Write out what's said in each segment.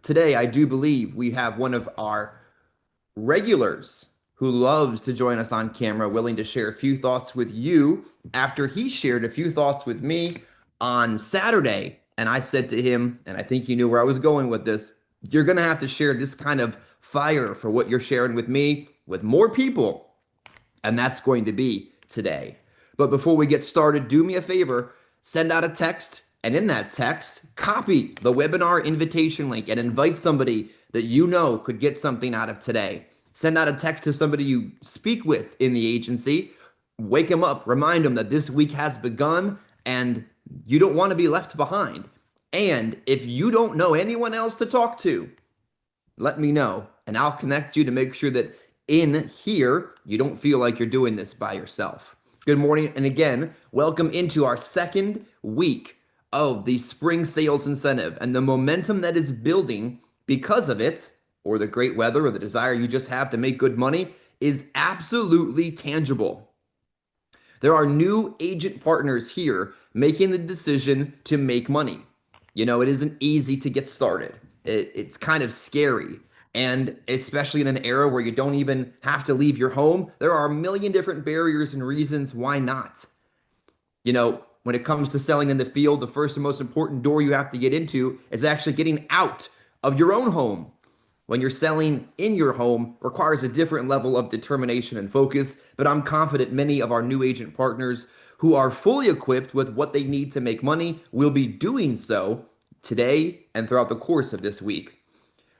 today I do believe we have one of our regulars who loves to join us on camera, willing to share a few thoughts with you after he shared a few thoughts with me on Saturday. And I said to him, and I think he knew where I was going with this, you're going to have to share this kind of fire for what you're sharing with me with more people. And that's going to be today. But before we get started, do me a favor, send out a text, and in that text, copy the webinar invitation link and invite somebody that you know could get something out of today. Send out a text to somebody you speak with in the agency. Wake them up, remind them that this week has begun and you don't want to be left behind. And if you don't know anyone else to talk to, let me know and I'll connect you to make sure that in here you don't feel like you're doing this by yourself. Good morning, and again, welcome into our second week of the spring sales incentive and the momentum that is building because of it, or the great weather, or the desire you just have to make good money, is absolutely tangible. There are new agent partners here making the decision to make money. You know, it isn't easy to get started. It's kind of scary. And especially in an era where you don't even have to leave your home, there are a million different barriers and reasons why not. You know, when it comes to selling in the field, the first and most important door you have to get into is actually getting out of your own home. When you're selling in your home requires a different level of determination and focus, but I'm confident many of our new agent partners who are fully equipped with what they need to make money will be doing so today and throughout the course of this week.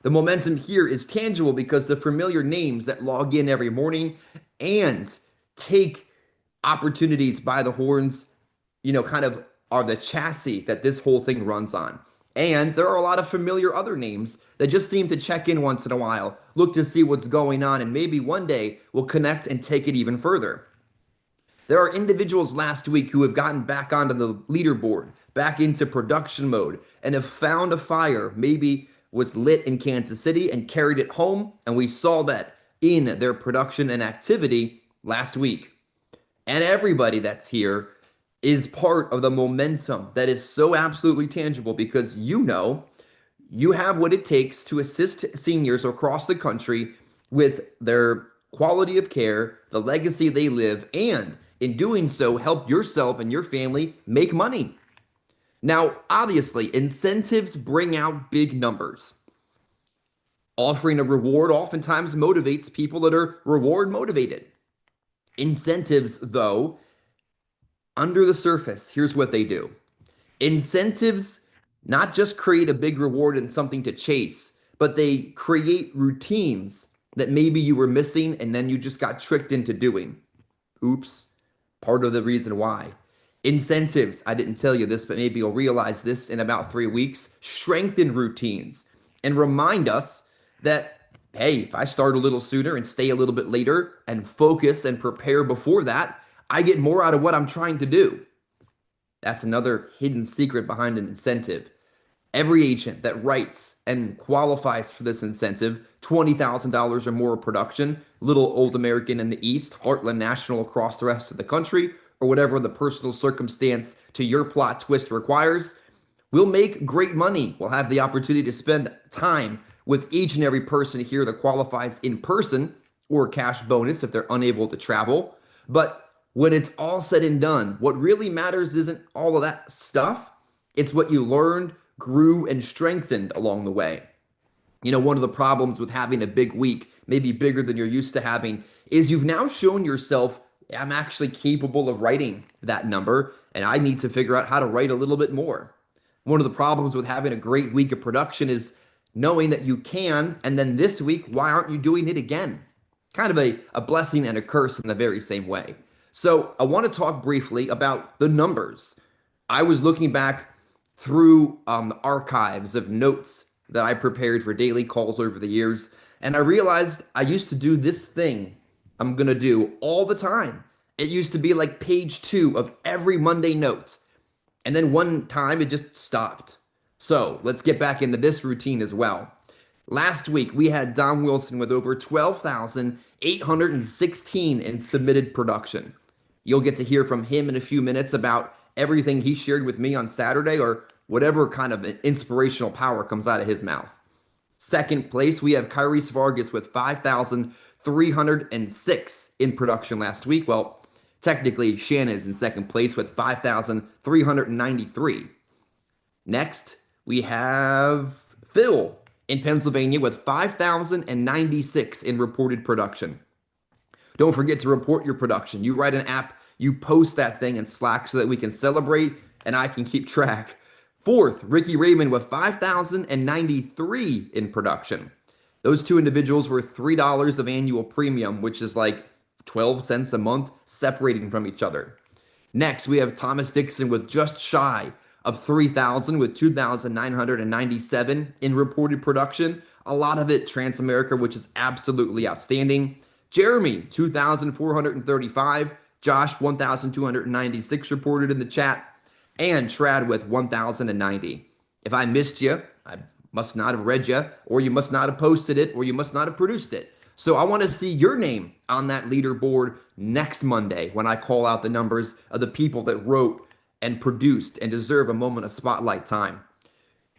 The momentum here is tangible because the familiar names that log in every morning and take opportunities by the horns, you know, kind of are the chassis that this whole thing runs on. And there are a lot of familiar other names that just seem to check in once in a while, look to see what's going on, and maybe one day we'll connect and take it even further. There are individuals last week who have gotten back onto the leaderboard, back into production mode, and have found a fire, maybe was lit in Kansas City and carried it home, and we saw that in their production and activity last week. And everybody that's here is part of the momentum that is so absolutely tangible because you know you have what it takes to assist seniors across the country with their quality of care, the legacy they live, and in doing so, help yourself and your family make money. Now, obviously, incentives bring out big numbers. Offering a reward oftentimes motivates people that are reward motivated. Incentives, though, under the surface, here's what they do. Incentives not just create a big reward and something to chase, but they create routines that maybe you were missing and then you just got tricked into doing. Oops, part of the reason why. Incentives, I didn't tell you this, but maybe you'll realize this in about 3 weeks, strengthen routines and remind us that, hey, if I start a little sooner and stay a little bit later and focus and prepare before that, I get more out of what I'm trying to do. That's another hidden secret behind an incentive. Every agent that writes and qualifies for this incentive, $20,000 or more of production, Little Old American in the East, Heartland National across the rest of the country, or whatever the personal circumstance to your plot twist requires, will make great money. We'll have the opportunity to spend time with each and every person here that qualifies in person or a cash bonus if they're unable to travel. But when it's all said and done, what really matters isn't all of that stuff. It's what you learned, grew, and strengthened along the way. You know, one of the problems with having a big week, maybe bigger than you're used to having, is you've now shown yourself, I'm actually capable of writing that number, and I need to figure out how to write a little bit more. One of the problems with having a great week of production is knowing that you can, and then this week, why aren't you doing it again? Kind of a blessing and a curse in the very same way. So I want to talk briefly about the numbers. I was looking back through the archives of notes that I prepared for daily calls over the years, and I realized I used to do this thing I'm going to do all the time. It used to be like page 2 of every Monday note. And then one time it just stopped. So let's get back into this routine as well. Last week, we had Don Wilson with over 12,816 in submitted production. You'll get to hear from him in a few minutes about everything he shared with me on Saturday or whatever kind of inspirational power comes out of his mouth. Second place, we have Kyrese Vargas with 5,306 in production last week. Well, technically, Shanna's in second place with 5,393. Next, we have Phil in Pennsylvania with 5,096 in reported production. Don't forget to report your production. You write an app, you post that thing in Slack so that we can celebrate and I can keep track. Fourth, Ricky Raymond with 5,093 in production. Those two individuals were $3 of annual premium, which is like 12 cents a month separating from each other. Next, we have Thomas Dixon with just shy of 3,000 with 2,997 in reported production. A lot of it Transamerica, which is absolutely outstanding. Jeremy, 2,435. Josh, 1,296 reported in the chat. And Trad with 1,090. If I missed you, I must not have read you, or you must not have posted it, or you must not have produced it. So I want to see your name on that leaderboard next Monday when I call out the numbers of the people that wrote and produced and deserve a moment of spotlight time.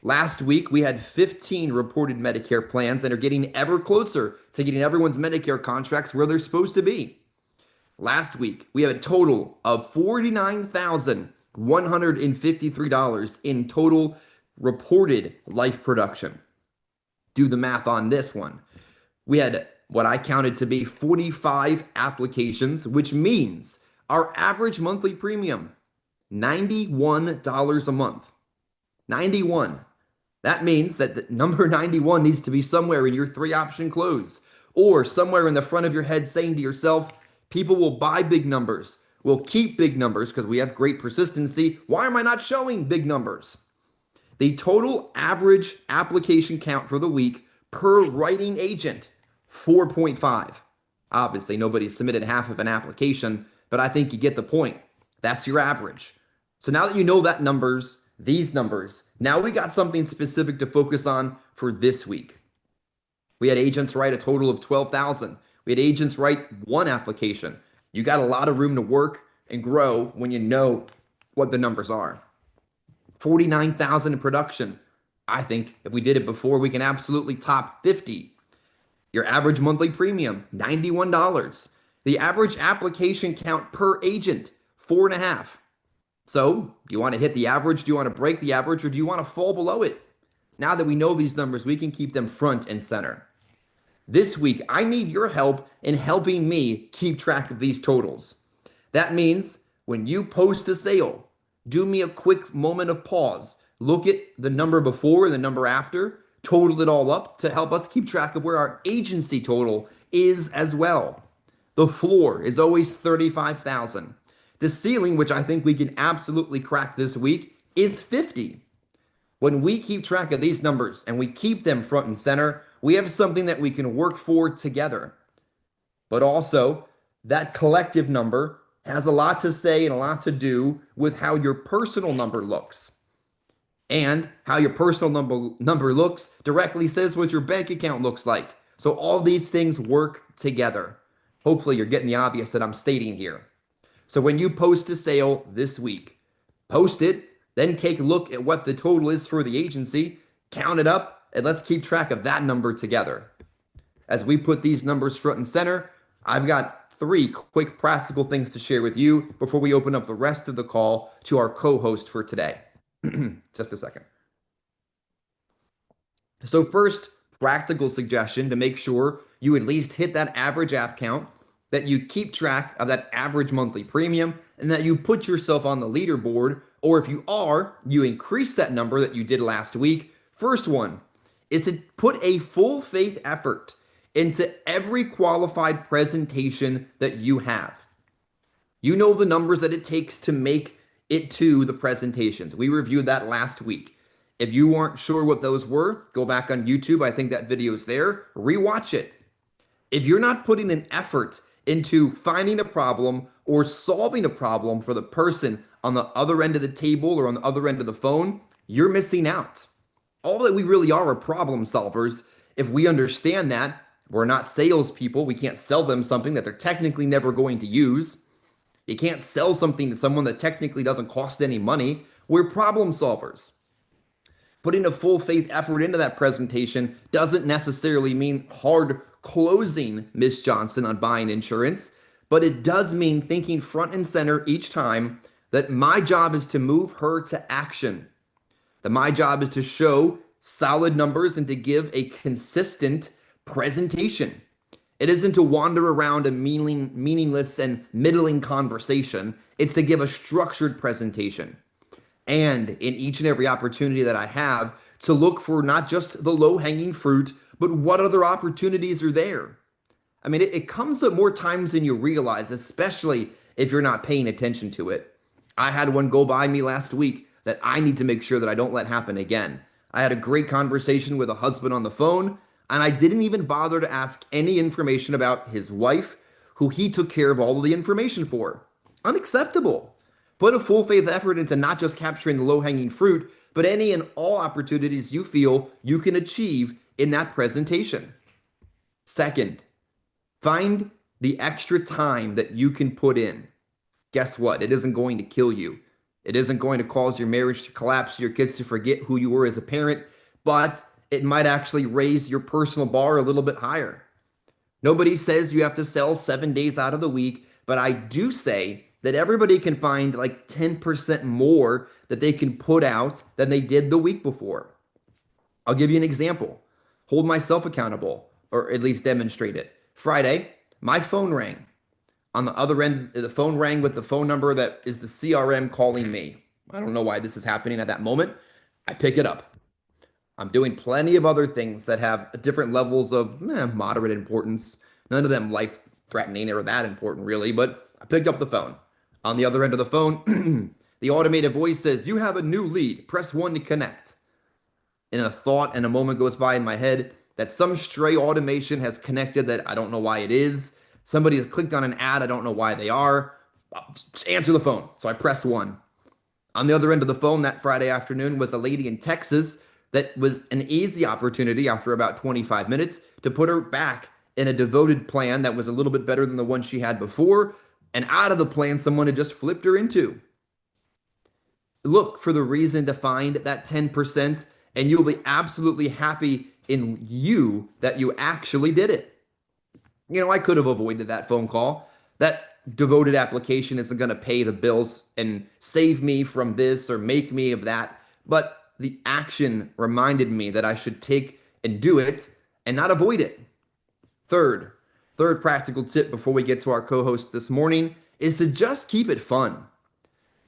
Last week, we had 15 reported Medicare plans and are getting ever closer to getting everyone's Medicare contracts where they're supposed to be. Last week, we have a total of $49,153 in total reported life production. Do the math on this one. We had what I counted to be 45 applications, which means our average monthly premium, $91 a month. 91. That means that the number 91 needs to be somewhere in your 3-option close or somewhere in the front of your head saying to yourself, people will buy big numbers. We'll keep big numbers because we have great persistency. Why am I not showing big numbers? The total average application count for the week per writing agent, 4.5. Obviously, nobody submitted half of an application, but I think you get the point. That's your average. So now that you know that numbers, these numbers, now we got something specific to focus on for this week. We had agents write a total of 12,000. We had agents write one application. You got a lot of room to work and grow when you know what the numbers are. 49,000 in production. I think if we did it before, we can absolutely top 50. Your average monthly premium, $91. The average application count per agent, 4.5. So, do you want to hit the average? Do you want to break the average? Or do you want to fall below it? Now that we know these numbers, we can keep them front and center. This week, I need your help in helping me keep track of these totals. That means when you post a sale, do me a quick moment of pause. Look at the number before and the number after, total it all up to help us keep track of where our agency total is as well. The floor is always 35,000. The ceiling, which I think we can absolutely crack this week, is 50. When we keep track of these numbers and we keep them front and center, we have something that we can work for together. But also, that collective number has a lot to say and a lot to do with how your personal number looks. And how your personal number looks directly says what your bank account looks like. So all these things work together. Hopefully you're getting the obvious that I'm stating here. So when you post a sale this week, post it, then take a look at what the total is for the agency, count it up, and let's keep track of that number together. As we put these numbers front and center, I've got 3 quick practical things to share with you before we open up the rest of the call to our co-host for today. Just a second. So first, practical suggestion to make sure you at least hit that average app count, that you keep track of that average monthly premium, and that you put yourself on the leaderboard, or if you are, you increase that number that you did last week. First one is to put a full faith effort into every qualified presentation that you have. You know the numbers that it takes to make it to the presentations. We reviewed that last week. If you weren't sure what those were, go back on YouTube. I think that video is there. Rewatch it. If you're not putting an effort into finding a problem or solving a problem for the person on the other end of the table or on the other end of the phone, you're missing out. All that we really are problem solvers. If we understand that, we're not salespeople. We can't sell them something that they're technically never going to use. You can't sell something to someone that technically doesn't cost any money. We're problem solvers. Putting a full faith effort into that presentation doesn't necessarily mean hard closing Miss Johnson on buying insurance, but it does mean thinking front and center each time that my job is to move her to action, that my job is to show solid numbers and to give a consistent presentation. It isn't to wander around a meaningless and middling conversation. It's to give a structured presentation. And in each and every opportunity that I have, to look for not just the low-hanging fruit, but what other opportunities are there. I mean, it comes up more times than you realize, especially if you're not paying attention to it. I had one go by me last week that I need to make sure that I don't let happen again. I had a great conversation with a husband on the phone, and I didn't even bother to ask any information about his wife, who he took care of all of the information for. Unacceptable. Put a full faith effort into not just capturing the low-hanging fruit, but any and all opportunities you feel you can achieve in that presentation. Second, find the extra time that you can put in. Guess what? It isn't going to kill you. It isn't going to cause your marriage to collapse, your kids to forget who you were as a parent, but it might actually raise your personal bar a little bit higher. Nobody says you have to sell 7 days out of the week, but I do say that everybody can find like 10% more that they can put out than they did the week before. I'll give you an example. Hold myself accountable, or at least demonstrate it. Friday, my phone rang. On the other end, the phone rang with the phone number that is the CRM calling me. I don't know why this is happening at that moment. I pick it up. I'm doing plenty of other things that have different levels of moderate importance. None of them life-threatening or that important, really, but I picked up the phone. On the other end of the phone, the automated voice says, "You have a new lead. Press 1 to connect." And a thought and a moment goes by in my head that some stray automation has connected that I don't know why it is. Somebody has clicked on an ad. I don't know why they are. Just answer the phone. So I pressed 1. On the other end of the phone that Friday afternoon was a lady in Texas that was an easy opportunity after about 25 minutes to put her back in a devoted plan that was a little bit better than the one she had before, and out of the plan someone had just flipped her into. Look for the reason to find that 10%, and you'll be absolutely happy in you that you actually did it. You know, I could have avoided that phone call. That devoted application isn't going to pay the bills and save me from this or make me of that. But the action reminded me that I should take and do it and not avoid it. Third practical tip before we get to our co-host this morning is to just keep it fun.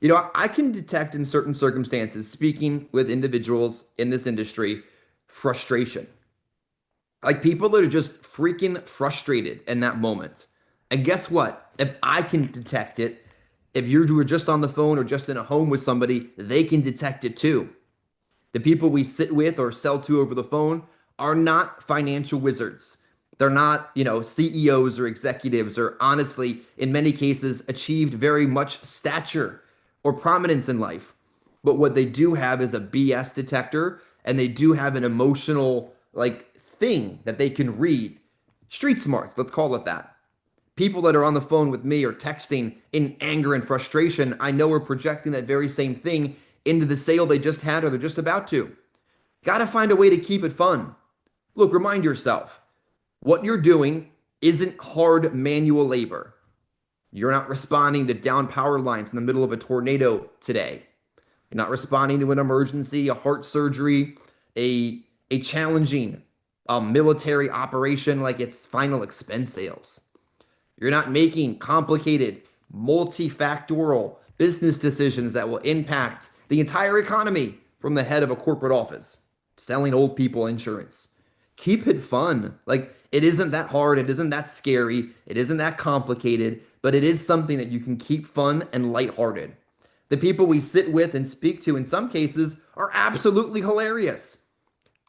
You know, I can detect in certain circumstances, speaking with individuals in this industry, frustration. Like people that are just freaking frustrated in that moment. And guess what? If I can detect it, if you were just on the phone or just in a home with somebody, they can detect it too. The people we sit with or sell to over the phone are not financial wizards. They're not, CEOs or executives, or honestly, in many cases, achieved very much stature or prominence in life. But what they do have is a BS detector, and they do have an emotional thing that they can read. Street smarts, let's call it that. People that are on the phone with me or texting in anger and frustration, I know are projecting that very same thing into the sale they just had or they're just about to. Got to find a way to keep it fun. Look, remind yourself, what you're doing isn't hard manual labor. You're not responding to down power lines in the middle of a tornado today. You're not responding to an emergency, a heart surgery, a challenging military operation like it's final expense sales. You're not making complicated, multifactorial business decisions that will impact the entire economy from the head of a corporate office, selling old people insurance. Keep it fun. It isn't that hard. It isn't that scary. It isn't that complicated, but it is something that you can keep fun and lighthearted. The people we sit with and speak to in some cases are absolutely hilarious.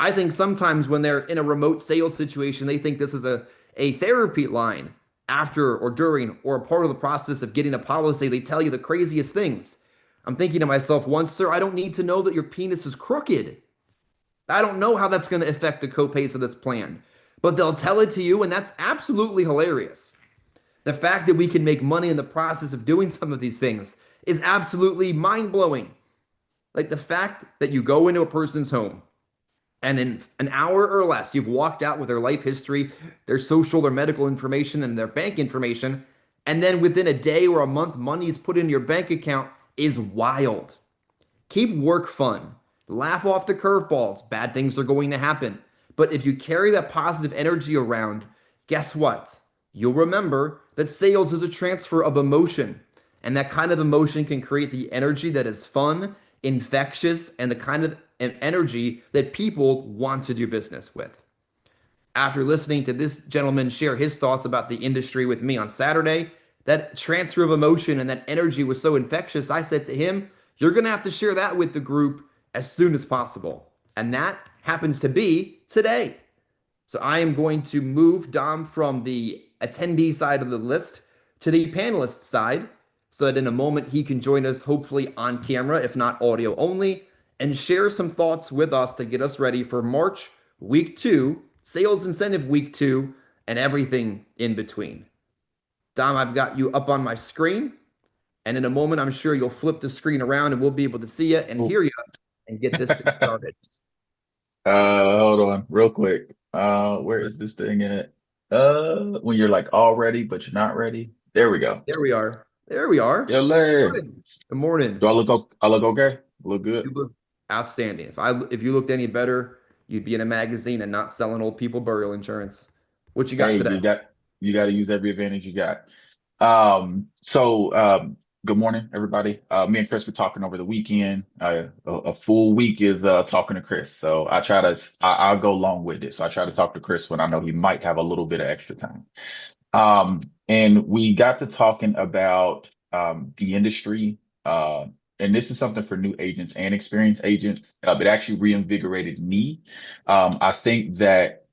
I think sometimes when they're in a remote sales situation, they think this is a therapy line after or during or a part of the process of getting a policy. They tell you the craziest things. I'm thinking to myself, once, sir, I don't need to know that your penis is crooked. I don't know how that's going to affect the copays of this plan, but they'll tell it to you, and that's absolutely hilarious. The fact that we can make money in the process of doing some of these things is absolutely mind-blowing. Like the fact that you go into a person's home and in an hour or less, you've walked out with their life history, their social, their medical information, and their bank information. And then within a day or a month, money is put in your bank account is wild. Keep work fun. Laugh off the curveballs. Bad things are going to happen. But if you carry that positive energy around, guess what? You'll remember that sales is a transfer of emotion. And that kind of emotion can create the energy that is fun, infectious, and the kind of energy that people want to do business with. After listening to this gentleman share his thoughts about the industry with me on Saturday, that transfer of emotion and that energy was so infectious. I said to him, "You're going to have to share that with the group as soon as possible." And that happens to be today. So I am going to move Dom from the attendee side of the list to the panelist side so that in a moment he can join us, hopefully on camera, if not audio only, and share some thoughts with us to get us ready for March week two, sales incentive week two, and everything in between. Dom, I've got you up on my screen, and in a moment, I'm sure you'll flip the screen around and we'll be able to see you and Cool. hear you and get this thing started. Hold on real quick. Where is this thing at? When you're like all ready, but you're not ready. There we go. There we are. There we are. Yo, Larry. Good. Good morning. I look okay? Look good? You look outstanding. If you looked any better, you'd be in a magazine and not selling old people burial insurance. What you got Hey, today? you got to use every advantage you got. So good morning, everybody. Me and Chris were talking over the weekend. A full week is talking to Chris. So I'll go long with it. So I try to talk to Chris when I know he might have a little bit of extra time. Um, and we got to talking about the industry. And this is something for new agents and experienced agents. It actually reinvigorated me. I think that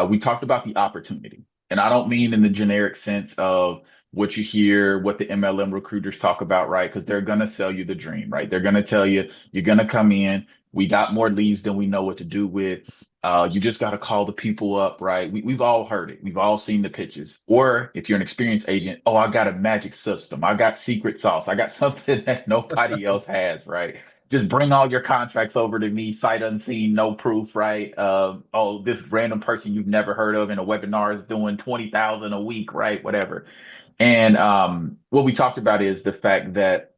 we talked about the opportunity, and I don't mean in the generic sense of what you hear, what the MLM recruiters talk about, right? Because they're going to sell you the dream, right? They're going to tell you, you're going to come in. We got more leads than we know what to do with. You just got to call the people up, right? We've all heard it. We've all seen the pitches. Or if you're an experienced agent, oh, I got a magic system. I got secret sauce. I got something that nobody else has, right? Just bring all your contracts over to me, sight unseen, no proof, right? Oh, this random person you've never heard of in a webinar is doing 20,000 a week, right? Whatever. And what we talked about is the fact that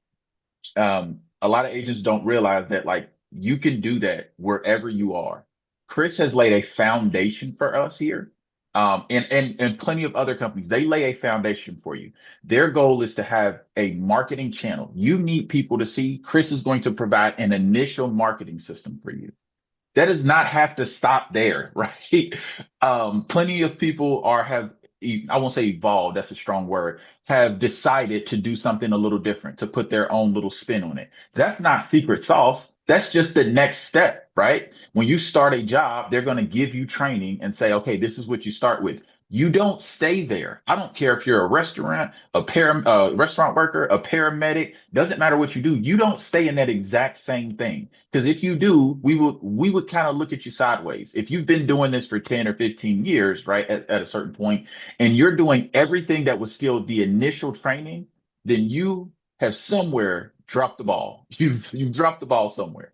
a lot of agents don't realize that like you can do that wherever you are. Chris has laid a foundation for us here. And plenty of other companies, they lay a foundation for you. Their goal is to have a marketing channel. You need people to see. Chris is going to provide an initial marketing system for you. That does not have to stop there, right? Plenty of people I won't say evolved, that's a strong word, have decided to do something a little different, to put their own little spin on it. That's not secret sauce. That's just the next step, right? When you start a job, they're going to give you training and say, okay, this is what you start with. You don't stay there. I don't care if you're a restaurant worker, a paramedic, doesn't matter what you do. You don't stay in that exact same thing. Because if you do, we would kind of look at you sideways. If you've been doing this for 10 or 15 years, right, at a certain point, and you're doing everything that was still the initial training, then you have somewhere dropped the ball. You've dropped the ball somewhere.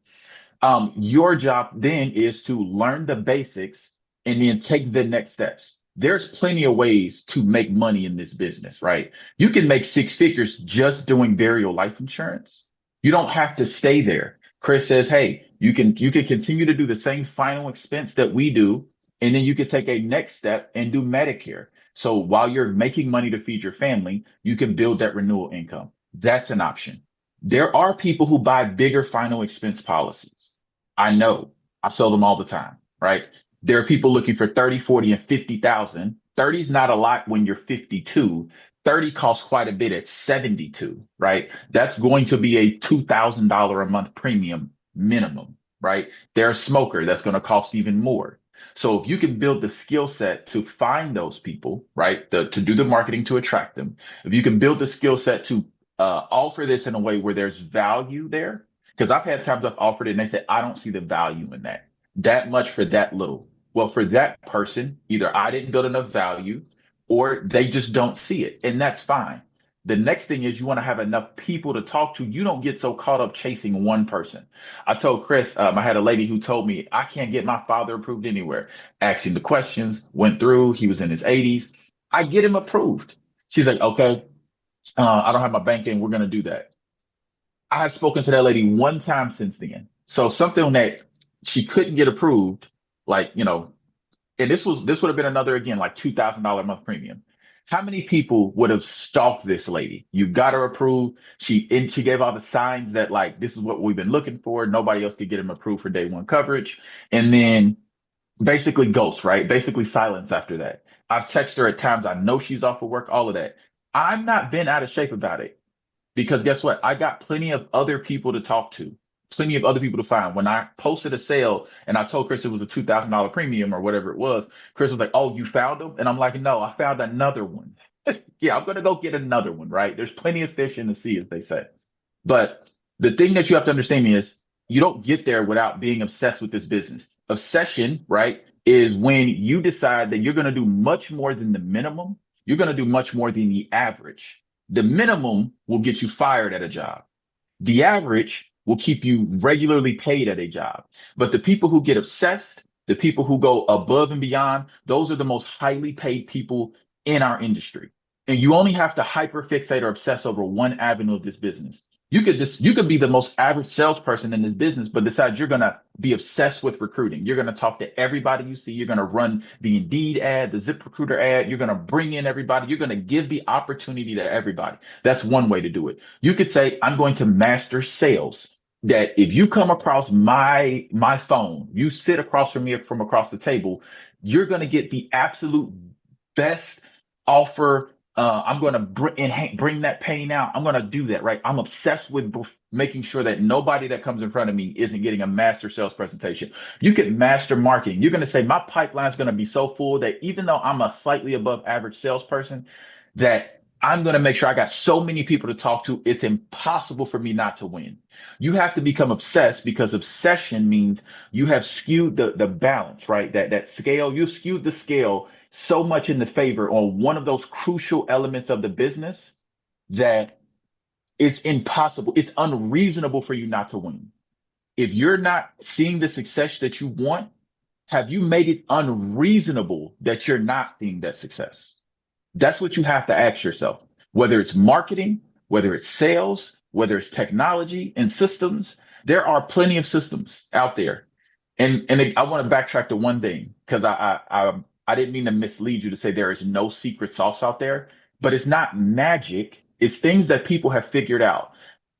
Your job then is to learn the basics and then take the next steps. There's plenty of ways to make money in this business, right? You can make six figures just doing burial life insurance. You don't have to stay there. Chris says, hey, you can continue to do the same final expense that we do, and then you can take a next step and do Medicare. So while you're making money to feed your family, you can build that renewal income. That's an option. There are people who buy bigger final expense policies. I know. I sell them all the time, right? There are people looking for 30, 40, and 50,000. 30 is not a lot when you're 52. 30 costs quite a bit at 72, right? That's going to be a $2,000 a month premium minimum, right? They're a smoker. That's going to cost even more. So if you can build the skill set to find those people, right? To do the marketing to attract them, if you can build the skill set to offer this in a way where there's value there. Because I've had times I've offered it and they say, I don't see the value in that much for that little. Well, for that person, either I didn't build enough value or they just don't see it. And that's fine. The next thing is you want to have enough people to talk to. You don't get so caught up chasing one person. I told Chris, I had a lady who told me I can't get my father approved anywhere. Asked him the questions, went through. He was in his 80s. I get him approved. She's like, okay, I don't have my banking. We're going to do that. I have spoken to that lady one time since then. So something that she couldn't get approved, like, and this would have been another, again, like $2,000 a month premium. How many people would have stalked this lady? You got her approved. She gave all the signs that, like, this is what we've been looking for. Nobody else could get him approved for day one coverage. And then basically ghost, right? Basically silence after that. I've texted her at times. I know she's off of work, all of that. I'm not been out of shape about it. Because guess what? I got plenty of other people to talk to, plenty of other people to find. When I posted a sale and I told Chris it was a $2,000 premium or whatever it was, Chris was like, "Oh, you found them?" And I'm like, "No, I found another one." Yeah, I'm going to go get another one, right? There's plenty of fish in the sea, as they say. But the thing that you have to understand is you don't get there without being obsessed with this business. Obsession, right, is when you decide that you're going to do much more than the minimum. You're going to do much more than the average. The minimum will get you fired at a job. The average will keep you regularly paid at a job. But the people who get obsessed, the people who go above and beyond, those are the most highly paid people in our industry. And you only have to hyperfixate or obsess over one avenue of this business. You could be the most average salesperson in this business, but decide you're gonna be obsessed with recruiting. You're gonna talk to everybody you see. You're gonna run the Indeed ad, the ZipRecruiter ad. You're gonna bring in everybody. You're gonna give the opportunity to everybody. That's one way to do it. You could say, I'm going to master sales. That if you come across my phone, you sit across from me from across the table, you're going to get the absolute best offer. I'm going to bring that pain out. I'm going to do that, right? I'm obsessed with making sure that nobody that comes in front of me isn't getting a master sales presentation. You can master marketing. You're going to say my pipeline is going to be so full that even though I'm a slightly above average salesperson, that I'm going to make sure I got so many people to talk to. It's impossible for me not to win. You have to become obsessed because obsession means you have skewed the balance, right? That scale, you've skewed the scale so much in the favor on one of those crucial elements of the business that it's impossible. It's unreasonable for you not to win. If you're not seeing the success that you want, have you made it unreasonable that you're not seeing that success? That's what you have to ask yourself. Whether it's marketing, whether it's sales, whether it's technology and systems, there are plenty of systems out there. And I want to backtrack to one thing because I didn't mean to mislead you to say there is no secret sauce out there, but it's not magic. It's things that people have figured out.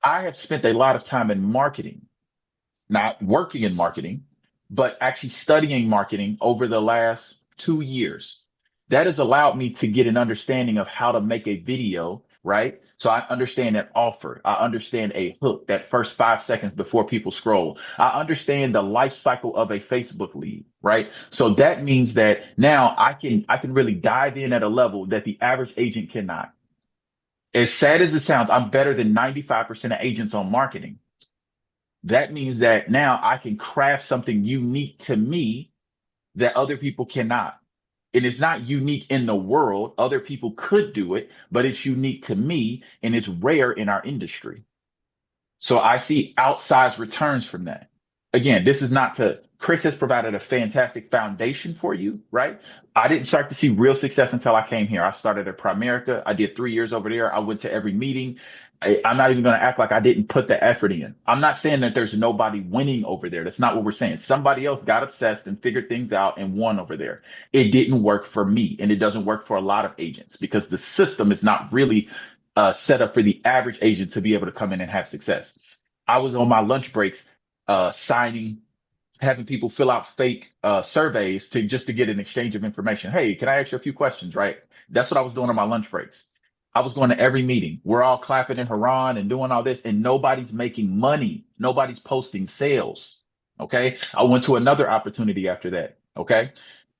I have spent a lot of time in marketing, not working in marketing, but actually studying marketing over the last 2 years. That has allowed me to get an understanding of how to make a video, right? So I understand that offer. I understand a hook, that first 5 seconds before people scroll. I understand the life cycle of a Facebook lead, right? So that means that now I can really dive in at a level that the average agent cannot. As sad as it sounds, I'm better than 95% of agents on marketing. That means that now I can craft something unique to me that other people cannot. And it's not unique in the world. Other people could do it, but it's unique to me and it's rare in our industry. So I see outsized returns from that. Again, this is not to, Chris has provided a fantastic foundation for you, right? I didn't start to see real success until I came here. I started at Primerica. I did 3 years over there. I went to every meeting. I'm not even going to act like I didn't put the effort in. I'm not saying that there's nobody winning over there. That's not what we're saying. Somebody else got obsessed and figured things out and won over there. It didn't work for me, and it doesn't work for a lot of agents because the system is not really set up for the average agent to be able to come in and have success. I was on my lunch breaks, signing, having people fill out fake surveys to just to get an exchange of information. Hey, can I ask you a few questions? Right. That's what I was doing on my lunch breaks. I was going to every meeting. We're all clapping and hurrahing and doing all this, and nobody's making money. Nobody's posting sales. Okay. I went to another opportunity after that. Okay.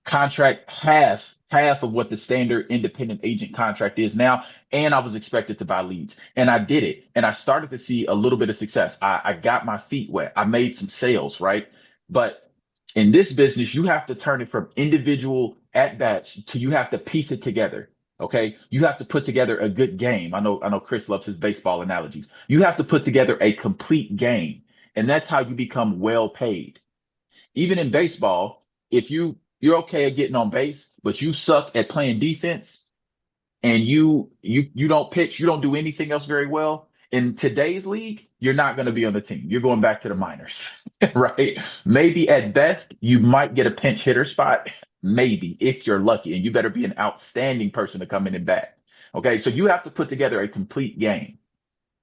Contract half of what the standard independent agent contract is now. And I was expected to buy leads and I did it. And I started to see a little bit of success. I got my feet wet. I made some sales, right? But in this business, you have to turn it from individual at bats to you have to piece it together. Okay. You have to put together a good game. I know Chris loves his baseball analogies. You have to put together a complete game. And that's how you become well paid. Even in baseball, if you're okay at getting on base, but you suck at playing defense and you don't pitch, you don't do anything else very well. In today's league, you're not going to be on the team. You're going back to the minors, right? Maybe at best, you might get a pinch hitter spot, maybe if you're lucky, and you better be an outstanding person to come in and bat. Okay, so you have to put together a complete game.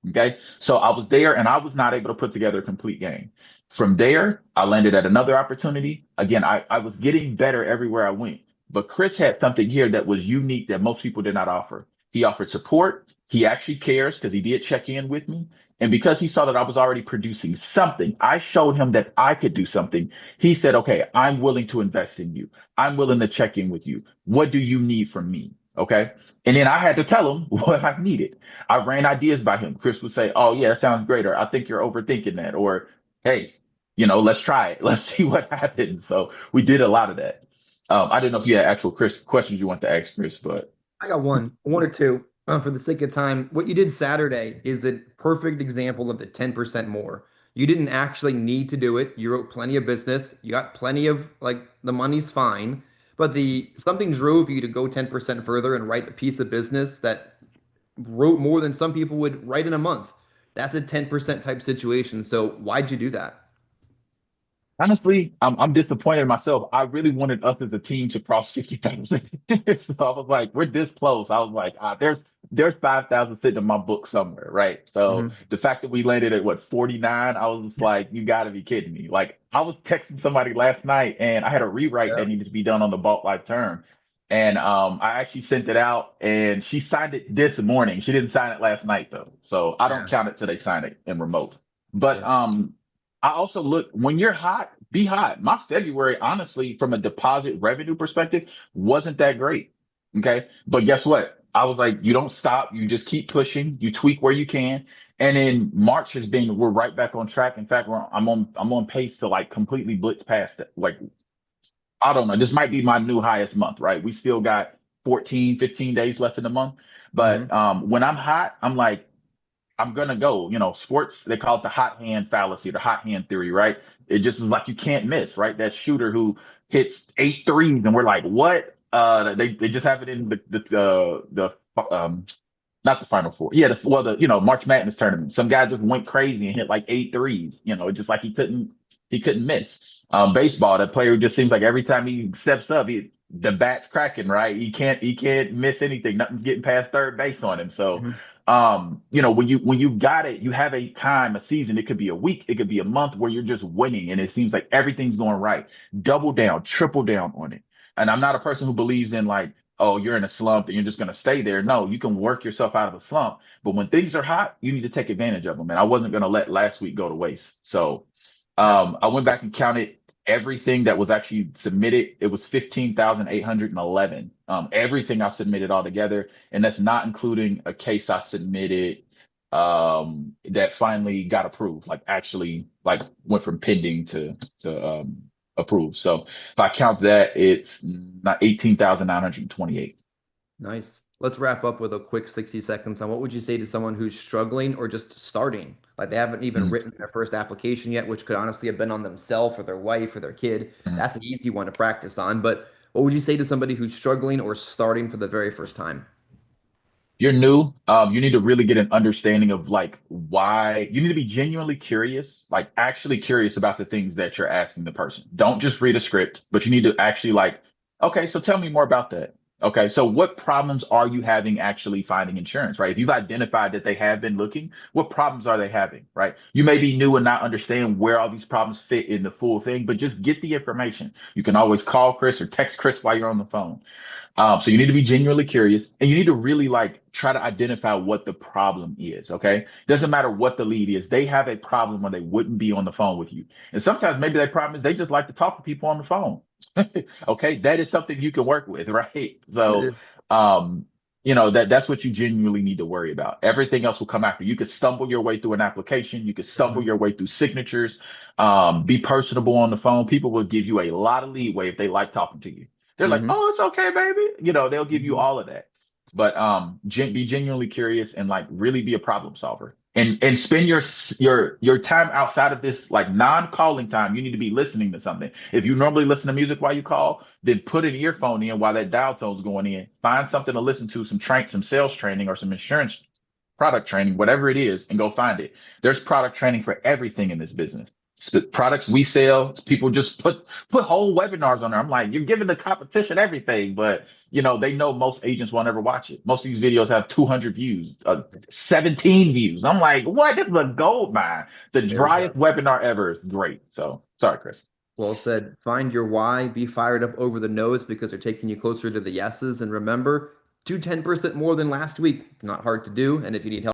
Okay. So I was there and I was not able to put together a complete game. From there, I landed at another opportunity. Again, I was getting better everywhere I went. But Chris had something here that was unique that most people did not offer. He offered support. He actually cares because he did check in with me. And because he saw that I was already producing something, I showed him that I could do something. He said, okay, I'm willing to invest in you. I'm willing to check in with you. What do you need from me? Okay. And then I had to tell him what I needed. I ran ideas by him. Chris would say, "Oh yeah, that sounds great," or "I think you're overthinking that," or "Hey, let's try it. Let's see what happens." So we did a lot of that. I didn't know if you had actual Chris questions you want to ask Chris, but I got one or two. For the sake of time, what you did Saturday is a perfect example of the 10% more. You didn't actually need to do it. You wrote plenty of business. You got plenty of like the money's fine, but the something drove you to go 10% further and write a piece of business that wrote more than some people would write in a month. That's a 10% type situation. So why'd you do that? honestly, I'm disappointed in myself. I really wanted us as a team to cross 50,000. So I was like, we're this close. I was like, there's 5,000 sitting in my book somewhere, right? So Hmm. the fact that we landed at what 49, I was just like, you got to be kidding me. Like I was texting somebody last night and I had a rewrite Yeah. that needed to be done on the bulk life term. And I actually sent it out and she signed it this morning. She didn't sign it last night though. So I don't Yeah. count it till they sign it in remote. But Yeah. I also look when you're hot, be hot. My February, honestly, from a deposit revenue perspective, wasn't that great. Okay. But guess what? I was like, you don't stop. You just keep pushing. You tweak where you can. And then March has been, we're right back on track. In fact, I'm on pace to like completely blitz past it. Like, I don't know. This might be my new highest month, right? We still got 14, 15 days left in the month. But Hmm. when I'm hot, I'm like, I'm gonna go. Sports, they call it the hot hand fallacy, the hot hand theory, right? It just is like you can't miss, right? That shooter who hits 8 threes, and we're like, what? They just have it in the not the Final Four. Yeah, the March Madness tournament. Some guy just went crazy and hit like 8 threes. Just like he couldn't miss. Baseball, that player just seems like every time he steps up, the bat's cracking, right? He can't miss anything. Nothing's getting past third base on him. So, Hmm. when you got it, you have a time, a season. It could be a week, it could be a month where you're just winning, and it seems like everything's going right. Double down, triple down on it. And I'm not a person who believes in like, oh, you're in a slump and you're just going to stay there. No, you can work yourself out of a slump. But when things are hot, you need to take advantage of them. And I wasn't going to let last week go to waste. So I went back and counted everything that was actually submitted. It was 15,811. Everything I submitted all together. And that's not including a case I submitted that finally got approved, like actually like went from pending to approved. So if I count that, it's not 18,928. Nice. Let's wrap up with a quick 60 seconds on what would you say to someone who's struggling or just starting? Like they haven't even Mm, written their first application yet, which could honestly have been on themselves or their wife or their kid. mm. That's an easy one to practice on. But what would you say to somebody who's struggling or starting for the very first time? You're new. You need to really get an understanding of like why you need to be genuinely curious, like actually curious about the things that you're asking the person. Don't just read a script, but you need to actually like, okay, so tell me more about that. Okay, so what problems are you having actually finding insurance, right? If you've identified that they have been looking, what problems are they having, right? You may be new and not understand where all these problems fit in the full thing, but just get the information. You can always call Chris or text Chris while you're on the phone. So you need to be genuinely curious and you need to really like try to identify what the problem is. Okay. Doesn't matter what the lead is. They have a problem or they wouldn't be on the phone with you. And sometimes maybe that problem is they just like to talk to people on the phone. Okay. That is something you can work with, right? It So, is. that's what you genuinely need to worry about. Everything else will come after. You could stumble your way through an application. You could stumble Mhm. your way through signatures. Be personable on the phone. People will give you a lot of leeway if they like talking to you. They're like, Mhm. oh, it's okay, baby. They'll give you Mhm. all of that. but be genuinely curious and like really be a problem solver. And spend your time outside of this like non-calling time. You need to be listening to something. If you normally listen to music while you call, then put an earphone in while that dial tone's going in. Find something to listen to, some sales training or some insurance product training, whatever it is, and go find it. There's product training for everything in this business. Products we sell, people just put whole webinars on there. I'm like, you're giving the competition everything, but they know most agents won't ever watch it. Most of these videos have 200 views, 17 views. I'm like, what? This is a gold mine. The There we go. driest webinar ever is great. So sorry, Chris. Well said. Find your why, be fired up over the nose because they're taking you closer to the yeses. And remember, do 10% more than last week. Not hard to do. And if you need help,